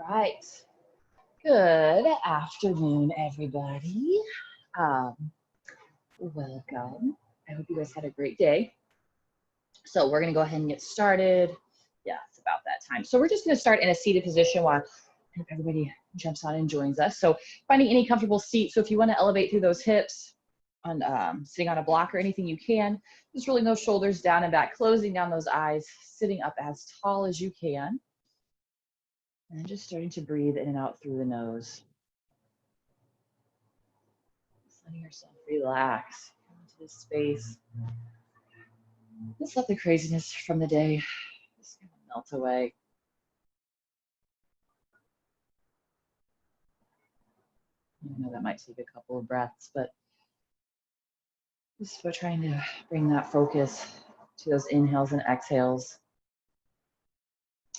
right. Good afternoon, everybody. Welcome. I hope you guys had a great day. So we're going to go ahead and get started. Yeah, it's about that time. So we're just going to start in a seated position while everybody jumps on and joins us. So finding any comfortable seat. So if you want to elevate through those hips, on sitting on a block or anything you can, just rolling those shoulders down and back, closing down those eyes, sitting up as tall as you can. And just starting to breathe in and out through the nose. Just letting yourself relax into this space. Just let the craziness from the day just kind of melt away. I know that might take a couple of breaths, but just for trying to bring that focus to those inhales and exhales.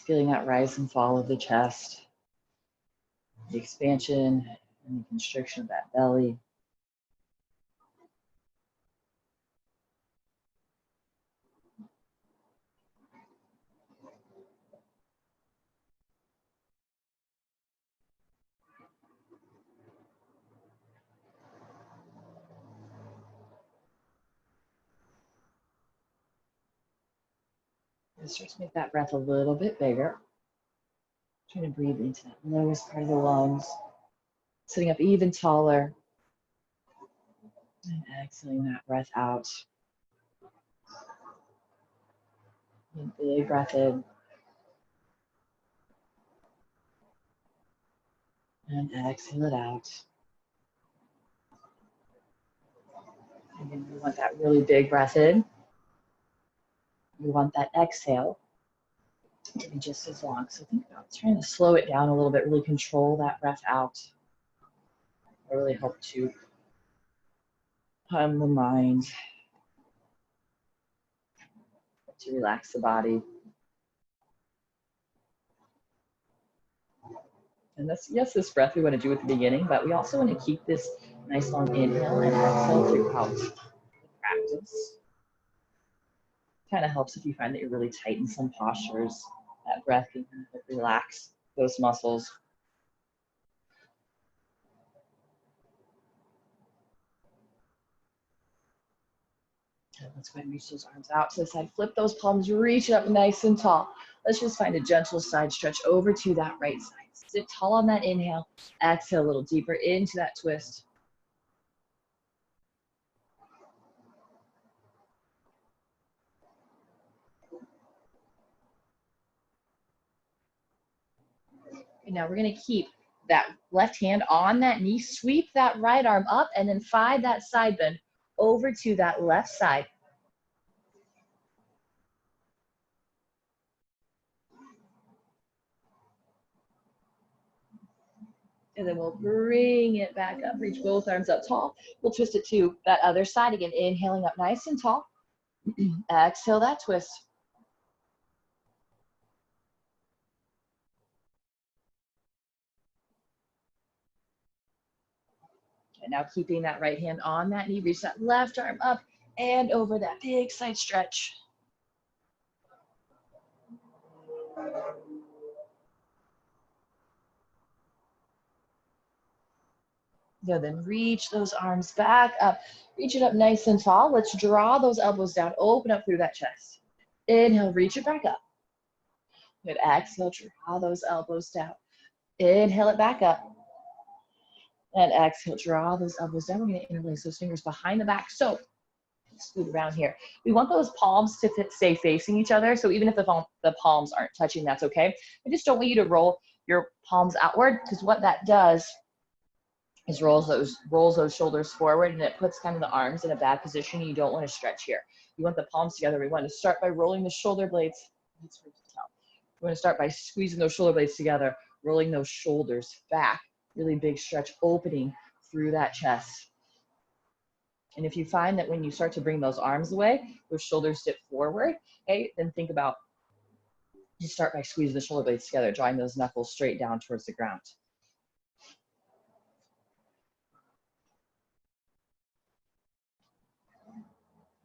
Feeling that rise and fall of the chest, the expansion and the constriction of that belly. Start to make that breath a little bit bigger. Trying to breathe into that lowest part of the lungs. Sitting up even taller. And exhaling that breath out. And big breath in. And exhale it out. Again, we want that really big breath in. We want that exhale to be just as long. So think about trying to slow it down a little bit, really control that breath out. It'll really help to calm the mind, to relax the body. And this breath we want to do at the beginning, but we also want to keep this nice long inhale and exhale throughout the practice. Kind of helps if you find that you're really tight in some postures. That breath can kind of relax those muscles. And let's go ahead and reach those arms out to the side. Flip those palms, reach up nice and tall. Let's just find a gentle side stretch over to that right side. Sit tall on that inhale. Exhale a little deeper into that twist. And now we're going to keep that left hand on that knee, sweep that right arm up, and then find that side bend over to that left side. And then we'll bring it back up, reach both arms up tall. We'll twist it to that other side again, inhaling up nice and tall. Exhale that twist. And now keeping that right hand on that knee, reach that left arm up and over that big side stretch. Good, then reach those arms back up. Reach it up nice and tall. Let's draw those elbows down, open up through that chest. Inhale, reach it back up. Good, exhale, draw those elbows down. Inhale it back up. And exhale, draw those elbows down. We're gonna interlace those fingers behind the back. So scoot around here. We want those palms to stay facing each other. So even if the palms aren't touching, that's okay. I just don't want you to roll your palms outward, because what that does is rolls those shoulders forward, and it puts kind of the arms in a bad position. You don't want to stretch here. You want the palms together. We want to start by rolling the shoulder blades. We want to start by squeezing those shoulder blades together, rolling those shoulders back. Really big stretch opening through that chest. And if you find that when you start to bring those arms away, those shoulders dip forward, okay, then think about, you start by squeezing the shoulder blades together, drawing those knuckles straight down towards the ground.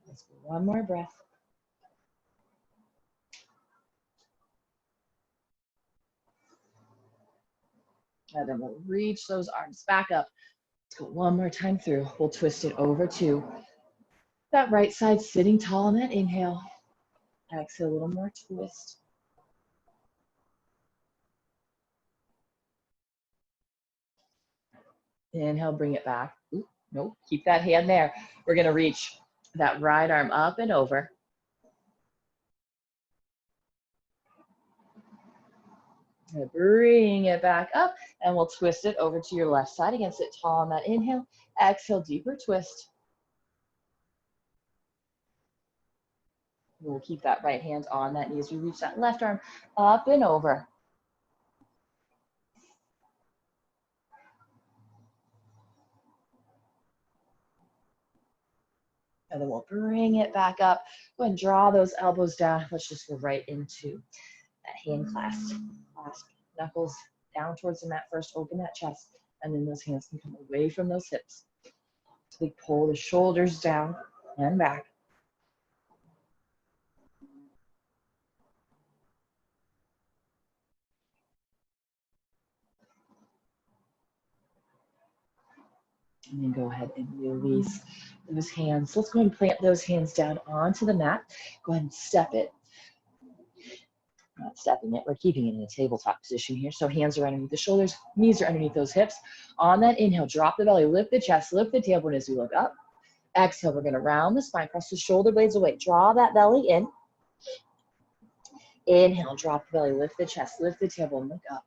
Let's do one more breath. And then we'll reach those arms back up. Let's go one more time through. We'll twist it over to that right side, sitting tall on that inhale. Exhale, a little more twist. Inhale, bring it back. Ooh, nope, keep that hand there. We're gonna reach that right arm up and over. Bring it back up, and we'll twist it over to your left side. Again, sit tall on that inhale. Exhale, deeper twist. We'll keep that right hand on that knee as we reach that left arm up and over. And then we'll bring it back up. Go ahead and draw those elbows down. Let's just go right into that hand clasp. Clasp knuckles down towards the mat first. Open that chest. And then those hands can come away from those hips. So they pull the shoulders down and back. And then go ahead and release those hands. Let's go ahead and plant those hands down onto the mat. Go ahead and step it. Not stepping it, we're keeping it in a tabletop position here. So hands are underneath the shoulders, knees are underneath those hips. On that inhale, drop the belly, lift the chest, lift the tailbone as we look up. Exhale, we're gonna round the spine, press the shoulder blades away. Draw that belly in. Inhale, drop the belly, lift the chest, lift the tailbone, look up.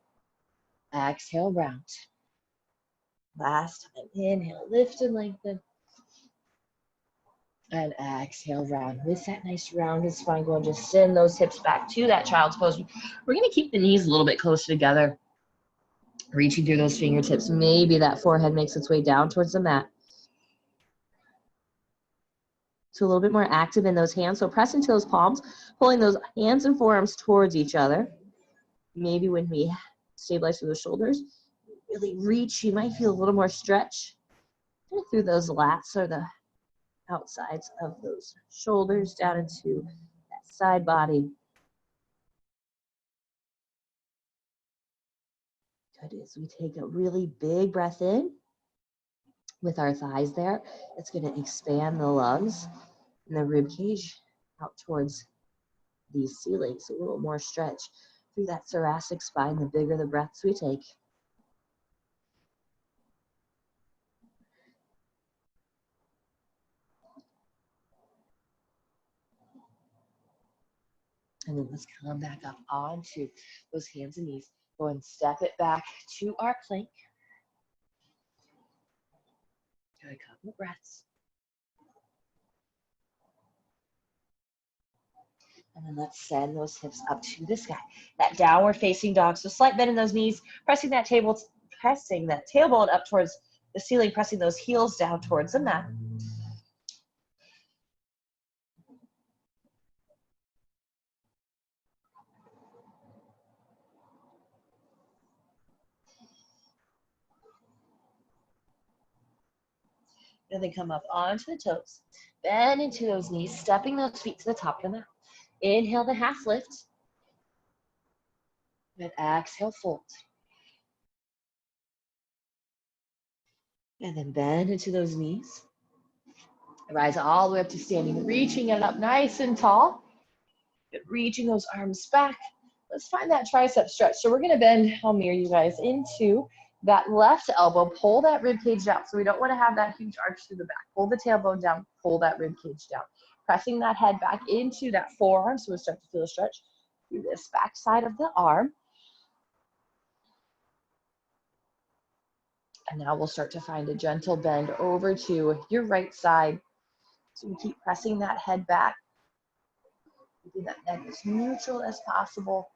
Exhale, round. Last time, inhale, lift and lengthen. And exhale, round. With that nice rounded spine, go and just send those hips back to that child's pose. We're gonna keep the knees a little bit closer together, reaching through those fingertips. Maybe that forehead makes its way down towards the mat. So a little bit more active in those hands. So press into those palms, pulling those hands and forearms towards each other. Maybe when we stabilize through the shoulders, really reach, you might feel a little more stretch through those lats or the outsides of those shoulders down into that side body. Good, as we take a really big breath in with our thighs there, it's going to expand the lungs and the rib cage out towards the ceiling. So a little more stretch through that thoracic spine, the bigger the breaths we take. And then let's come back up onto those hands and knees. Go and step it back to our plank. Good, a couple breaths. And then let's send those hips up to the sky. That downward facing dog. So slight bend in those knees, pressing that tailbone up towards the ceiling, pressing those heels down towards the mat. And then come up onto the toes. Bend into those knees, stepping those feet to the top of the mat. Inhale the half lift. And exhale, fold. And then bend into those knees. Rise all the way up to standing, reaching it up nice and tall. Reaching those arms back. Let's find that tricep stretch. So we're gonna bend, I'll mirror you guys, into that left elbow. Pull that rib cage down. So we don't wanna have that huge arch through the back. Pull the tailbone down, pull that rib cage down. Pressing that head back into that forearm. So we'll start to feel a stretch through this back side of the arm. And now we'll start to find a gentle bend over to your right side. So we keep pressing that head back, keeping that neck as neutral as possible.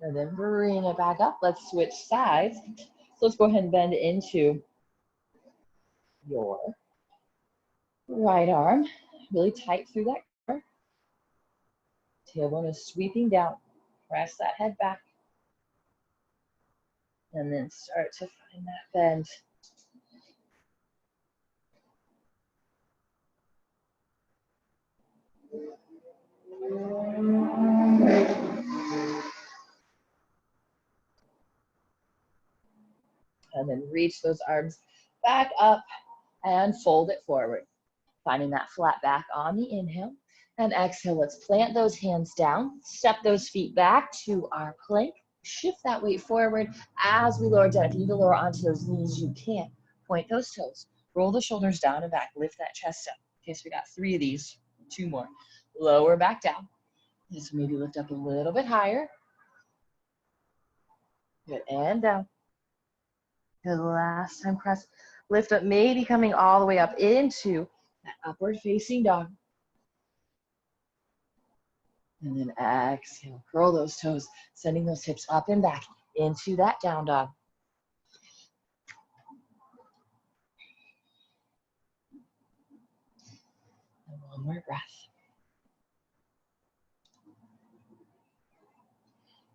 And then bring it back up. Let's switch sides. So let's go ahead and bend into your right arm. Really tight through that core. Tailbone is sweeping down. Press that head back. And then start to find that bend. And then reach those arms back up and fold it forward. Finding that flat back on the inhale. And exhale, let's plant those hands down. Step those feet back to our plank. Shift that weight forward as we lower down. If you need to lower onto those knees, you can. Point those toes. Roll the shoulders down and back. Lift that chest up. Okay, so we got 3 of these. 2 more. Lower back down. Just maybe lift up a little bit higher. Good, and down. Good, last time press. Lift up, maybe coming all the way up into that upward facing dog. And then exhale, curl those toes, sending those hips up and back into that down dog. And one more breath.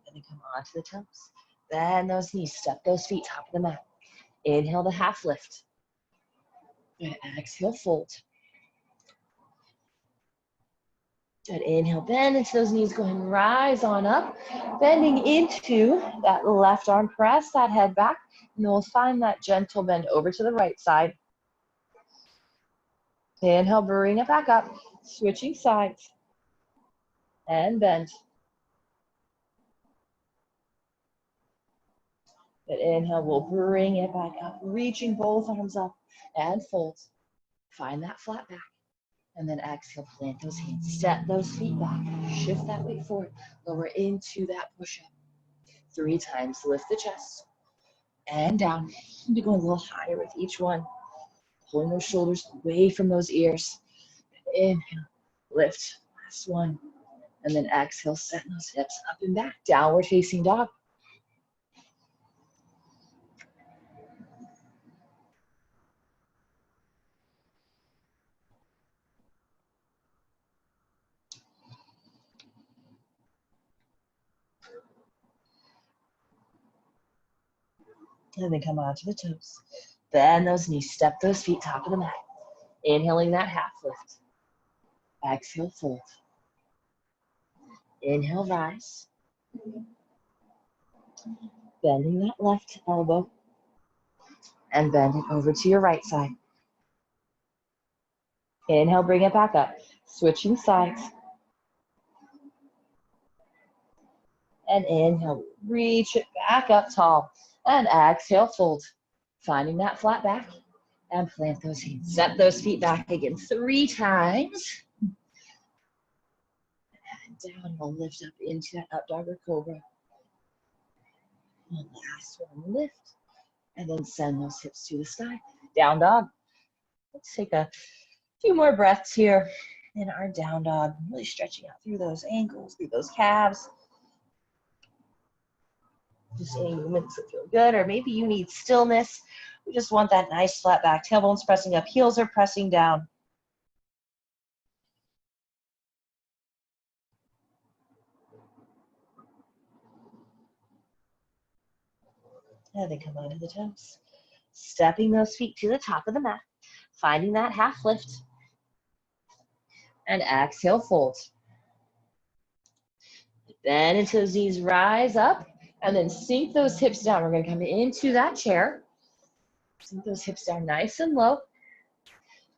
And then come onto the toes. Bend those knees, step those feet, top of the mat. Inhale the half lift. And exhale, fold. Good, inhale, bend into those knees, go ahead and rise on up. Bending into that left arm, press that head back, and then we'll find that gentle bend over to the right side. Inhale, bring it back up, switching sides, and bend. Good, inhale, we'll bring it back up, reaching both arms up, and fold. Find that flat back. And then exhale, plant those hands, step those feet back, shift that weight forward, lower into that push-up. 3 times, lift the chest, and down. You're going a little higher with each one. Pulling those shoulders away from those ears. Inhale, lift, last one. And then exhale, set those hips up and back, downward facing dog. And then come onto the toes. Bend those knees, step those feet, top of the mat. Inhaling that half lift. Exhale, fold. Inhale, rise. Bending that left elbow. And bend it over to your right side. Inhale, bring it back up. Switching sides. And inhale, reach it back up tall. And exhale, fold. Finding that flat back. And plant those hands. Step those feet back again 3 times. And down, we'll lift up into that up dog or cobra. And last one, lift. And then send those hips to the sky. Down dog. Let's take a few more breaths here in our down dog. Really stretching out through those ankles, through those calves. Just any movements that feel good, or maybe you need stillness. We just want that nice flat back. Tailbones pressing up, heels are pressing down. And then come onto the toes. Stepping those feet to the top of the mat. Finding that half lift. And exhale, fold. Bend into those knees, rise up. And then sink those hips down. We're going to come into that chair. Sink those hips down nice and low.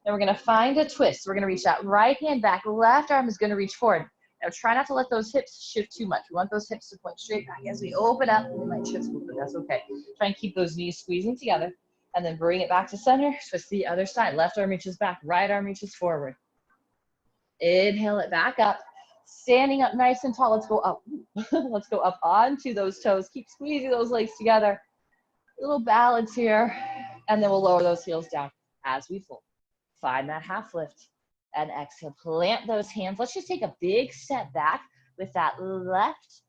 Then we're going to find a twist. We're going to reach that right hand back. Left arm is going to reach forward. Now try not to let those hips shift too much. We want those hips to point straight back. As we open up, we might shift move, but that's okay. Try and keep those knees squeezing together. And then bring it back to center. Twist the other side. Left arm reaches back. Right arm reaches forward. Inhale it back up. Standing up nice and tall. Let's go up. Let's go up onto those toes. Keep squeezing those legs together. A little balance here. And then we'll lower those heels down as we fold. Find that half lift. And exhale. Plant those hands. Let's just take a big step back with that left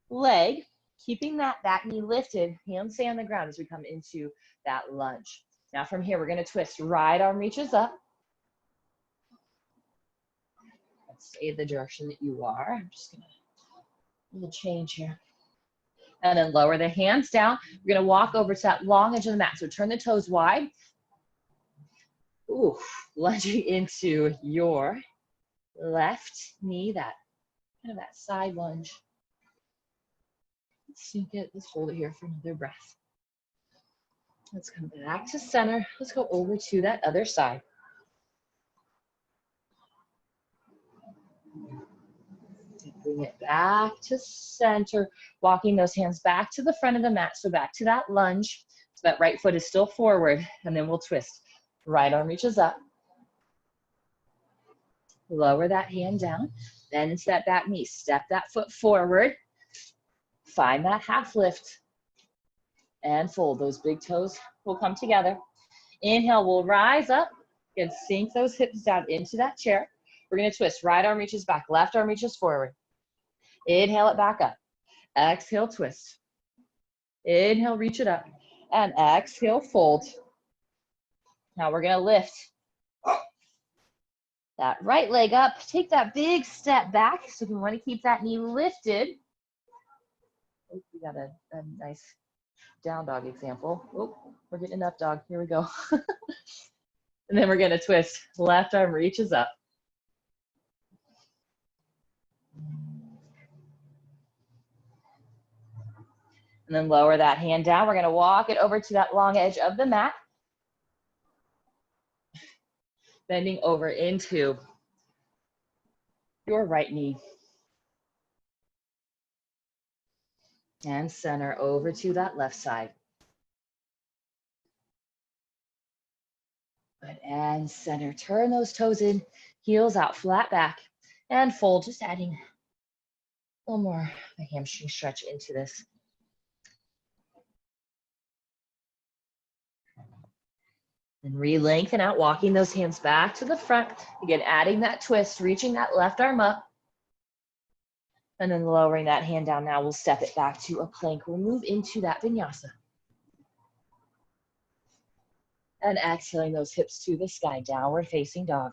leg. Keeping that back knee lifted. Hands stay on the ground as we come into that lunge. Now from here, we're going to twist. Right arm reaches up. Stay the direction that you are. I'm just gonna a little change here. And then lower the hands down. We're gonna walk over to that long edge of the mat. So turn the toes wide. Ooh, lunging into your left knee, that kind of that side lunge. Let's sink it. Let's hold it here for another breath. Let's come back to center. Let's go over to that other side. Bring it back to center, walking those hands back to the front of the mat. So back to that lunge. So that right foot is still forward, and then we'll twist. Right arm reaches up. Lower that hand down. Then step back knee. Step that foot forward. Find that half lift. And fold. Those big toes will come together. Inhale, we'll rise up and sink those hips down into that chair. We're going to twist. Right arm reaches back. Left arm reaches forward. Inhale it back up. Exhale, twist. Inhale, reach it up. And exhale, fold. Now we're going to lift that right leg up. Take that big step back. So we want to keep that knee lifted. Oh, we got a nice down dog example. Oh, we're getting an up dog. Here we go. And then we're going to twist. Left arm reaches up. And then lower that hand down. We're going to walk it over to that long edge of the mat. Bending over into your right knee. And center over to that left side. Good, and center. Turn those toes in, heels out, flat back, and fold. Just adding a little more of a hamstring stretch into this. And re-lengthen out, walking those hands back to the front. Again, adding that twist, reaching that left arm up. And then lowering that hand down. Now we'll step it back to a plank. We'll move into that vinyasa. And exhaling those hips to the sky, downward facing dog.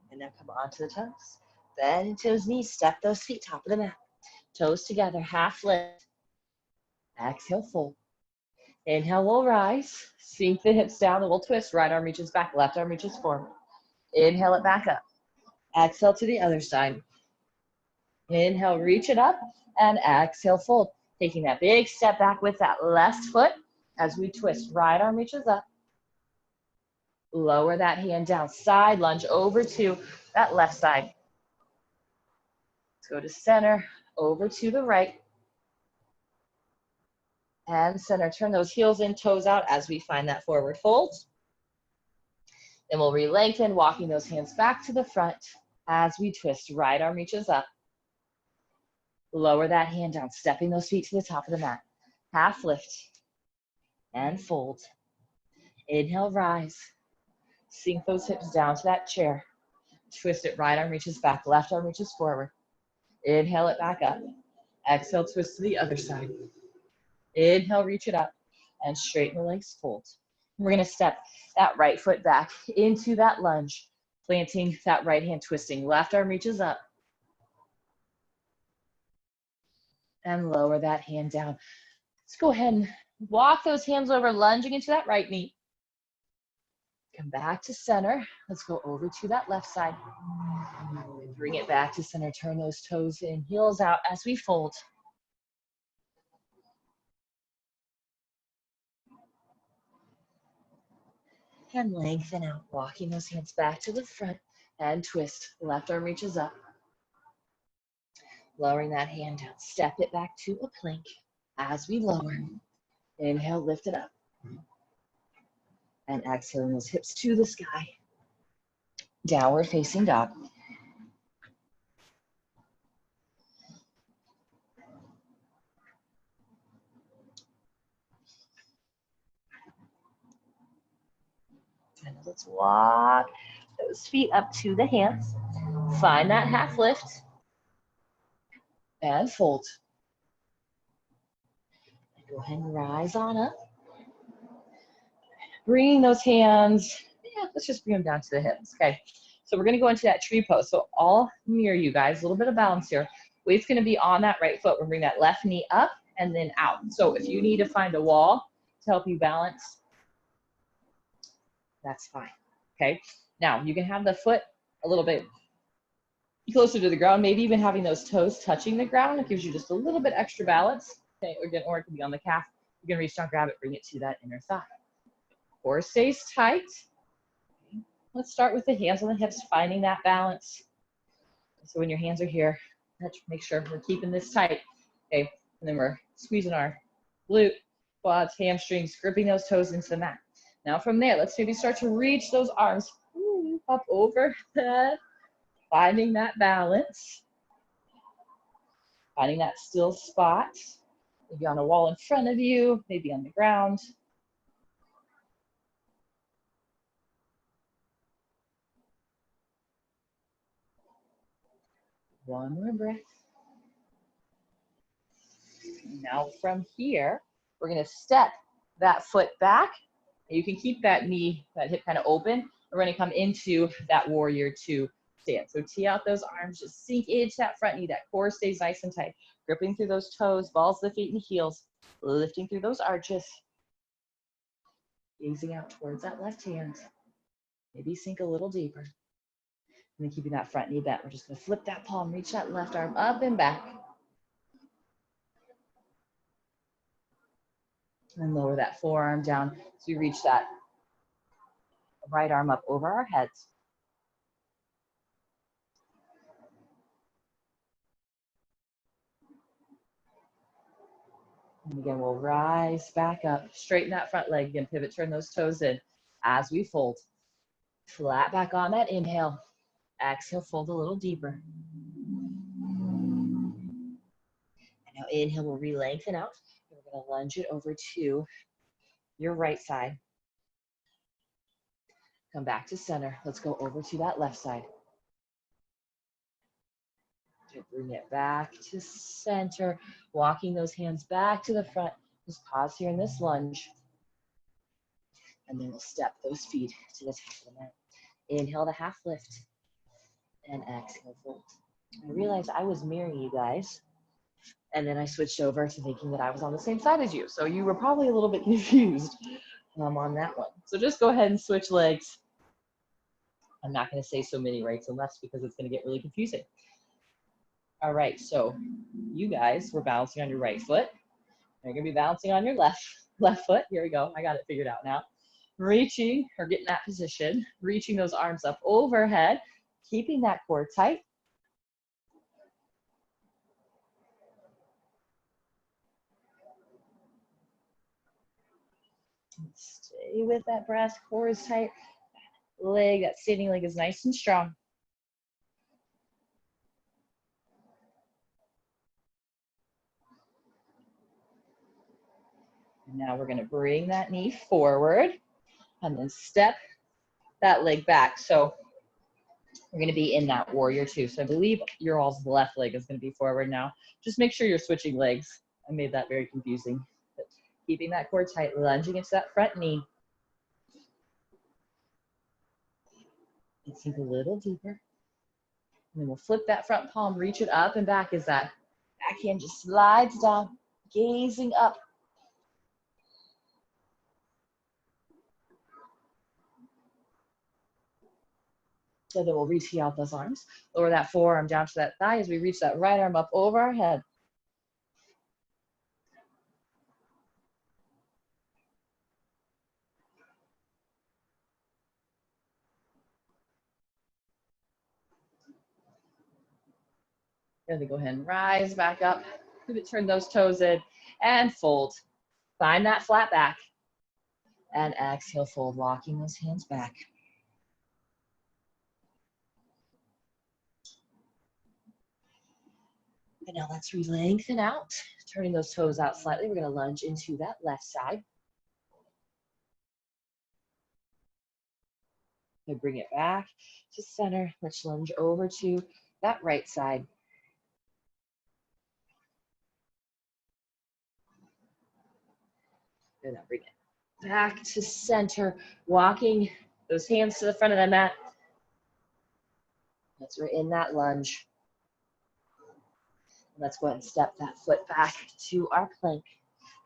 And now come onto the toes. Bend into those knees, step those feet, top of the mat. Toes together, half lift. Exhale, fold. Inhale, we'll rise. Sink the hips down and we'll twist. Right arm reaches back, left arm reaches forward. Inhale it back up. Exhale to the other side. Inhale, reach it up, and exhale, fold. Taking that big step back with that left foot as we twist. Right arm reaches up. Lower that hand down. Side lunge over to that left side. Let's go to center, over to the right. And center. Turn those heels in, toes out as we find that forward fold. Then we'll re-lengthen, walking those hands back to the front as we twist. Right arm reaches up. Lower that hand down, stepping those feet to the top of the mat. Half lift and fold. Inhale, rise. Sink those hips down to that chair. Twist it, right arm reaches back, left arm reaches forward. Inhale it back up. Exhale, twist to the other side. Inhale, reach it up, and straighten the legs, fold. We're gonna step that right foot back into that lunge, planting that right hand, twisting. Left arm reaches up. And lower that hand down. Let's go ahead and walk those hands over, lunging into that right knee. Come back to center. Let's go over to that left side. Bring it back to center. Turn those toes in, heels out as we fold. And lengthen out, walking those hands back to the front and twist. Left arm reaches up. Lowering that hand down. Step it back to a plank as we lower. Inhale, lift it up. And exhaling those hips to the sky. Downward facing dog. And let's walk those feet up to the hands. Find that half lift. And fold. Go ahead and rise on up. Bring those hands, let's just bring them down to the hips. Okay, so we're gonna go into that tree pose. So all near you guys, a little bit of balance here. Weight's gonna be on that right foot. We'll bring that left knee up and then out. So if you need to find a wall to help you balance, that's fine, okay? Now, you can have the foot a little bit closer to the ground, maybe even having those toes touching the ground. It gives you just a little bit extra balance. Okay, again, or it can be on the calf. You can reach down, grab it, bring it to that inner thigh. Core stays tight. Let's start with the hands on the hips, finding that balance. So when your hands are here, let's make sure we're keeping this tight. Okay, and then we're squeezing our glute, quads, hamstrings, gripping those toes into the mat. Now from there, let's maybe start to reach those arms up overhead, finding that balance, finding that still spot, maybe on a wall in front of you, maybe on the ground. One more breath. Now from here, we're gonna step that foot back. You can keep that knee, that hip kind of open. We're gonna come into that warrior two stand. So tee out those arms, just sink into that front knee, that core stays nice and tight. Gripping through those toes, balls the feet and heels, lifting through those arches. Gazing out towards that left hand. Maybe sink a little deeper. And then keeping that front knee bent, we're just gonna flip that palm, reach that left arm up and back. And lower that forearm down so we reach that right arm up over our heads. And again, we'll rise back up, straighten that front leg, again, pivot, turn those toes in as we fold. Flat back on that inhale. Exhale, fold a little deeper. And now inhale, we'll re-lengthen out. And we're gonna lunge it over to your right side. Come back to center. Let's go over to that left side. Bring it back to center, walking those hands back to the front. Just pause here in this lunge. And then we'll step those feet to the top of the mat. Inhale to half lift. And exhale, fold. I realized I was mirroring you guys. And then I switched over to thinking that I was on the same side as you. So you were probably a little bit confused on that one. So just go ahead and switch legs. I'm not going to say so many rights and lefts because it's going to get really confusing. All right, so you guys were balancing on your right foot. You're going to be balancing on your left foot. Here we go. I got it figured out now. Reaching or getting that position, reaching those arms up overhead, keeping that core tight. Stay with that breath, core is tight. Leg, that standing leg is nice and strong. And now we're going to bring that knee forward and then step that leg back. So we're going to be in that warrior two. So I believe your all's left leg is going to be forward now. Just make sure you're switching legs. I made that very confusing. But keeping that core tight, lunging into that front knee. And sink a little deeper. And then we'll flip that front palm, reach it up and back as that backhand just slides down, gazing up. So then we'll reach out those arms, lower that forearm down to that thigh as we reach that right arm up over our head. And then go ahead and rise back up, pivot, turn those toes in, and fold. Find that flat back. And exhale, fold, walking those hands back. And now let's re-lengthen out, turning those toes out slightly. We're going to lunge into that left side. And bring it back to center. Let's lunge over to that right side. And now bring it back to center, walking those hands to the front of the mat. Let's we're in that lunge. Let's go ahead and step that foot back to our plank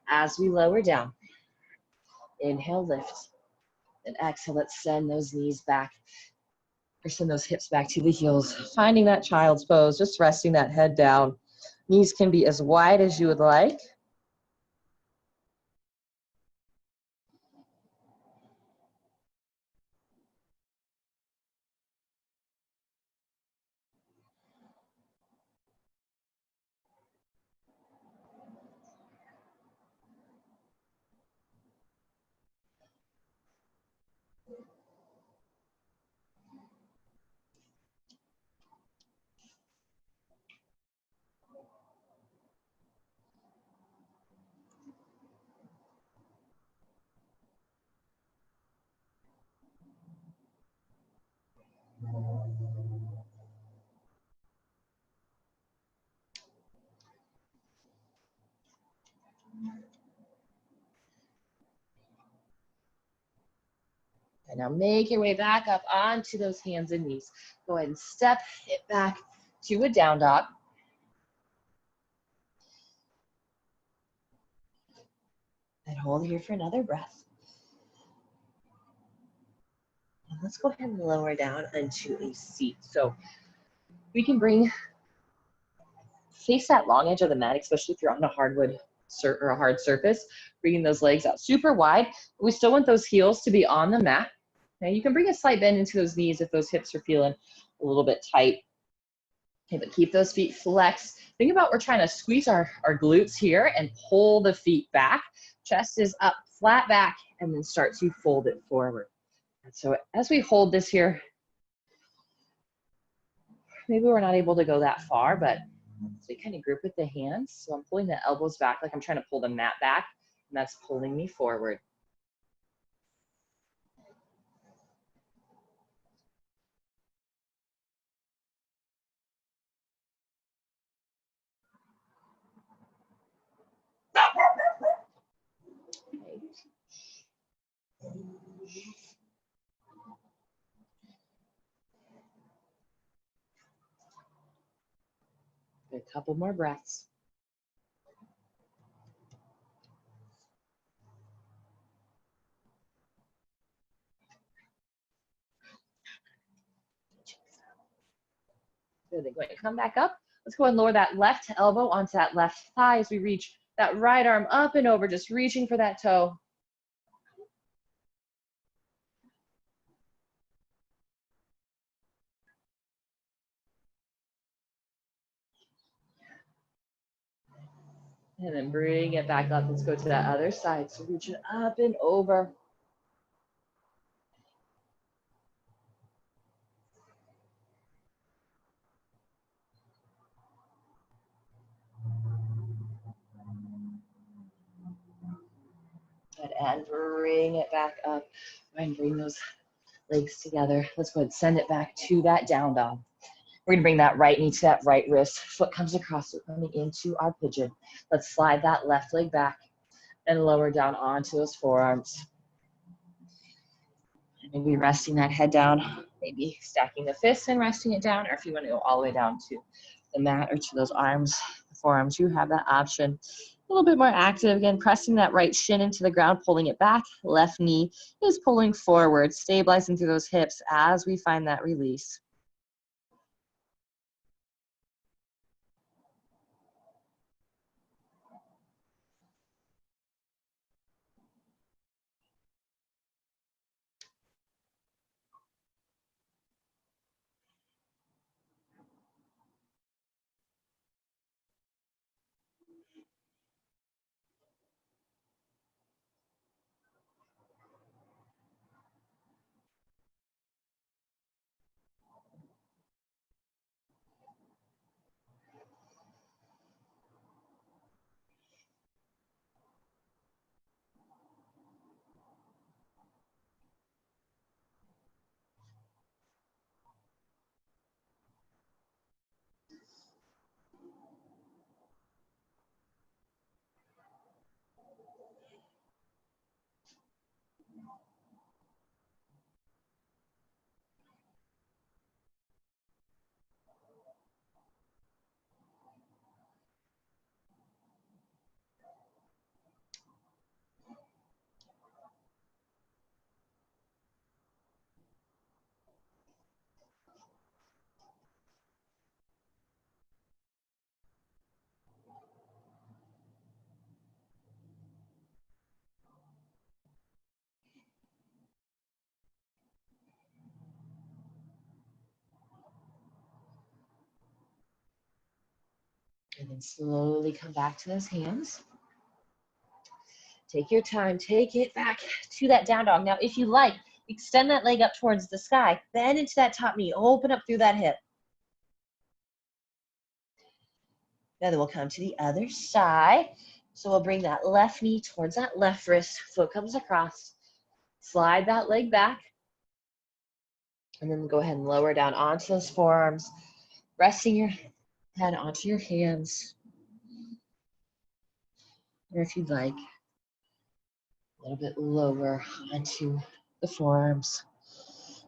as we lower down. Inhale, lift. And exhale, let's send those knees back. Or send those hips back to the heels. Finding that child's pose, just resting that head down. Knees can be as wide as you would like. And now make your way back up onto those hands and knees. Go ahead and step it back to a down dog. And hold here for another breath. And let's go ahead and lower down into a seat. So we can face that long edge of the mat, especially if you're on a hardwood or a hard surface, bringing those legs out super wide. We still want those heels to be on the mat. Now you can bring a slight bend into those knees if those hips are feeling a little bit tight. Okay, but keep those feet flexed. Think about we're trying to squeeze our glutes here and pull the feet back. Chest is up, flat back, and then start to fold it forward. And so as we hold this here, maybe we're not able to go that far, but as we kind of grip with the hands, so I'm pulling the elbows back like I'm trying to pull the mat back, and that's pulling me forward. A couple more breaths. Good, then go ahead and come back up. Let's go ahead and lower that left elbow onto that left thigh as we reach that right arm up and over, just reaching for that toe. And then bring it back up. Let's go to that other side. So reaching up and over. Good, and bring it back up. And bring those legs together. Let's go ahead and send it back to that down dog. We're gonna bring that right knee to that right wrist. Foot comes across, we're coming into our pigeon. Let's slide that left leg back and lower down onto those forearms. Maybe resting that head down, maybe stacking the fists and resting it down, or if you want to go all the way down to the mat or to those arms, the forearms, you have that option. A little bit more active, again, pressing that right shin into the ground, pulling it back. Left knee is pulling forward, stabilizing through those hips as we find that release. And then slowly come back to those hands. Take your time, take it back to that down dog. Now, if you like, extend that leg up towards the sky, bend into that top knee, open up through that hip. Now then we'll come to the other side. So we'll bring that left knee towards that left wrist, foot comes across, slide that leg back, and then go ahead and lower down onto those forearms, resting your head onto your hands, or if you'd like, a little bit lower onto the forearms.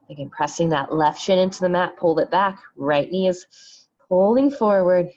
Again, pressing that left shin into the mat, pull it back, right knee is pulling forward.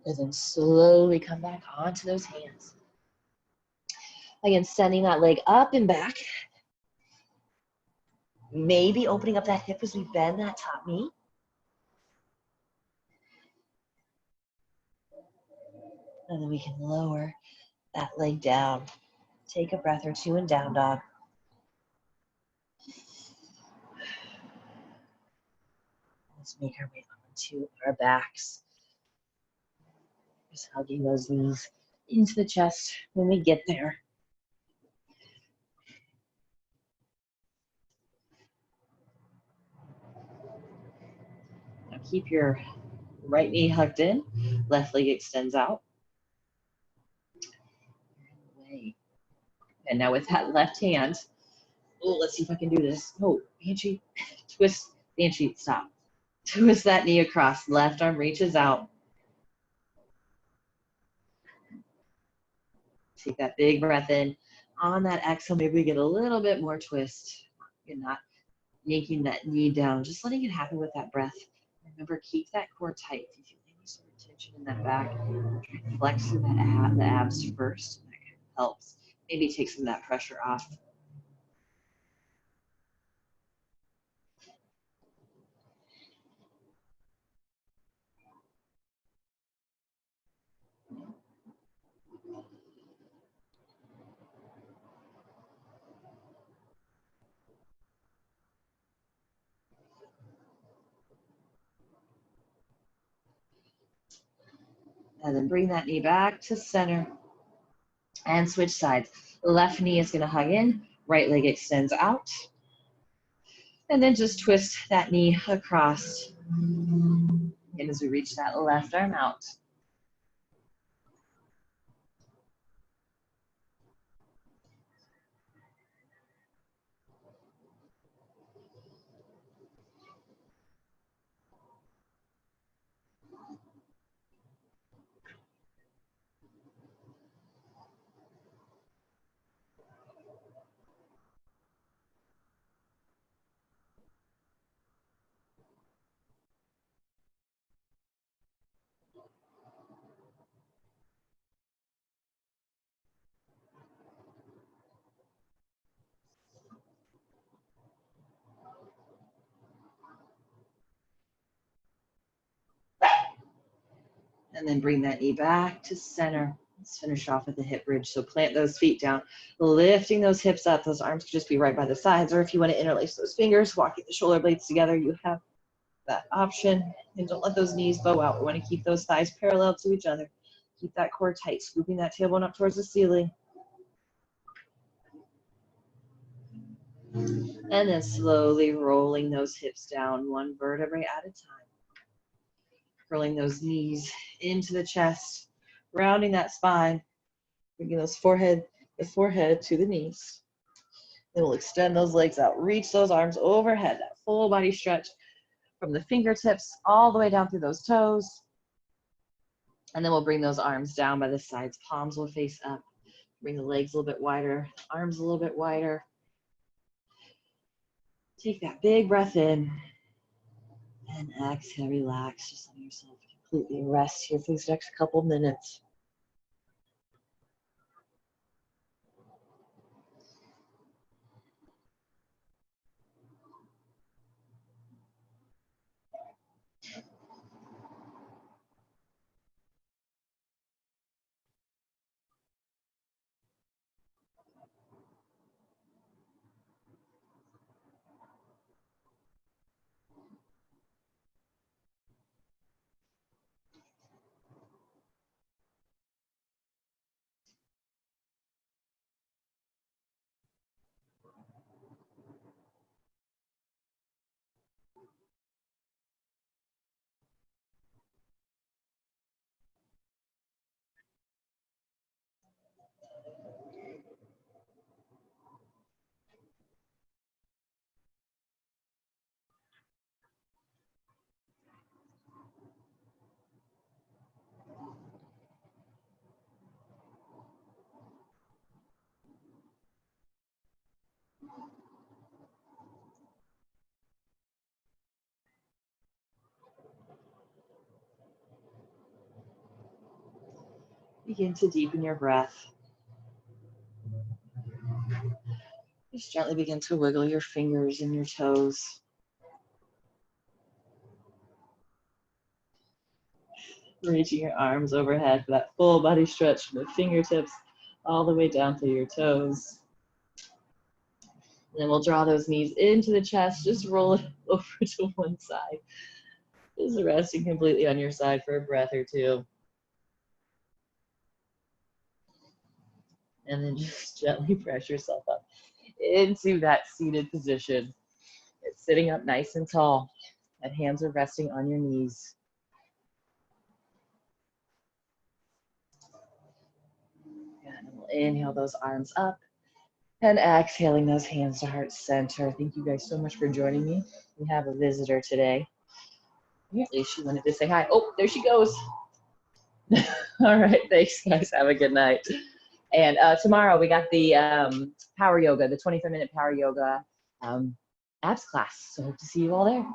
And then slowly come back onto those hands. Again, sending that leg up and back. Maybe opening up that hip as we bend that top knee. And then we can lower that leg down. Take a breath or two in down dog. Let's make our way onto our backs. Just hugging those knees into the chest when we get there. Now keep your right knee hugged in, left leg extends out. And now with that left hand, oh, let's see if I can do this. Oh, Banshee, twist, Banshee, stop. Twist that knee across, left arm reaches out. Take that big breath in. On that exhale, maybe we get a little bit more twist. You're not yanking that knee down, just letting it happen with that breath. Remember, keep that core tight. If you feel any sort of tension in that back, try to flex through the abs first. That kind of helps. Maybe take some of that pressure off. And then bring that knee back to center and switch sides. Left knee is going to hug in, right leg extends out. And then just twist that knee across. And as we reach that left arm out. And then bring that knee back to center. Let's finish off with the hip bridge. So plant those feet down, lifting those hips up. Those arms can just be right by the sides, or if you want to interlace those fingers, walking the shoulder blades together, you have that option. And don't let those knees bow out. We want to keep those thighs parallel to each other. Keep that core tight, scooping that tailbone up towards the ceiling. And then slowly rolling those hips down one vertebrae at a time. Curling those knees into the chest, rounding that spine, bringing the forehead to the knees. Then we'll extend those legs out, reach those arms overhead, that full body stretch from the fingertips all the way down through those toes. And then we'll bring those arms down by the sides, palms will face up. Bring the legs a little bit wider, arms a little bit wider. Take that big breath in. And exhale, relax. Just let yourself completely rest here for these next couple minutes. Begin to deepen your breath. Just gently begin to wiggle your fingers and your toes. Reaching your arms overhead for that full body stretch from the fingertips all the way down to your toes. And then we'll draw those knees into the chest, just roll it over to one side. Just resting completely on your side for a breath or two. And then just gently press yourself up into that seated position. It's sitting up nice and tall, and hands are resting on your knees. And we'll inhale those arms up and exhaling those hands to heart center. Thank you guys so much for joining me. We have a visitor today. Apparently she wanted to say hi. Oh, there she goes. All right, thanks guys. Have a good night. And tomorrow we got the power yoga, the 25-minute power yoga abs class. So hope to see you all there.